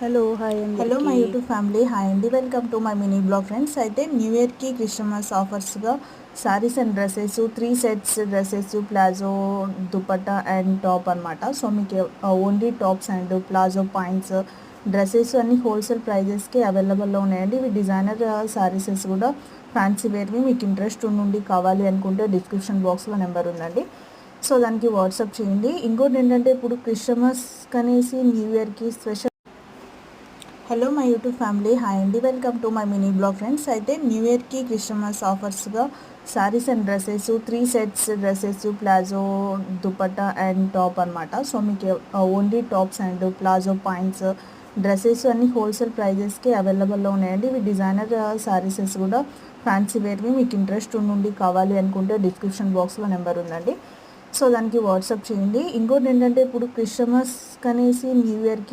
Hello my YouTube family, hi అండి, welcome to my mini vlog friends. అయితే new ఇయర్కి Christmas ఆఫర్స్గా saris and dresses 3 sets dresses, palazzo, dupatta and top అనమాట. So మీకు only tops and palazzo pants dresses అన్ని wholesale ప్రైజెస్కి అవైలబుల్లో ఉన్నాయండి. ఇవి డిజైనర్ శారీసెస్ కూడా ఫ్యాన్సీ వేర్వి. మీకు ఇంట్రెస్ట్ ఉండి కావాలి అనుకుంటే డిస్క్రిప్షన్ బాక్స్లో నెంబర్ ఉందండి, సో దానికి వాట్సాప్ చేయండి. ఇంకోటి ఏంటంటే ఇప్పుడు క్రిస్మస్ కనేసి న్యూ ఇయర్కి special. Hello my YouTube family, hi అండి, welcome to my mini vlog friends. అయితే న్యూ ఇయర్కి క్రిస్మస్ ఆఫర్స్గా saris and dresses 3 sets dresses, palazzo, dupatta and top అనమాట. సో మీకు only tops and palazzo pants dresses అన్ని హోల్సేల్ ప్రైజెస్కి అవైలబుల్లో ఉన్నాయండి. ఇవి డిజైనర్ శారీసెస్ కూడా ఫ్యాన్సీ వేర్వి. మీకు ఇంట్రెస్ట్ ఉండి కావాలి అనుకుంటే డిస్క్రిప్షన్ బాక్స్లో నెంబర్ ఉందండి, సో దానికి వాట్సాప్ చేయండి. ఇంకోటి ఏంటంటే ఇప్పుడు క్రిస్మస్ కనేసి న్యూ ఇయర్కి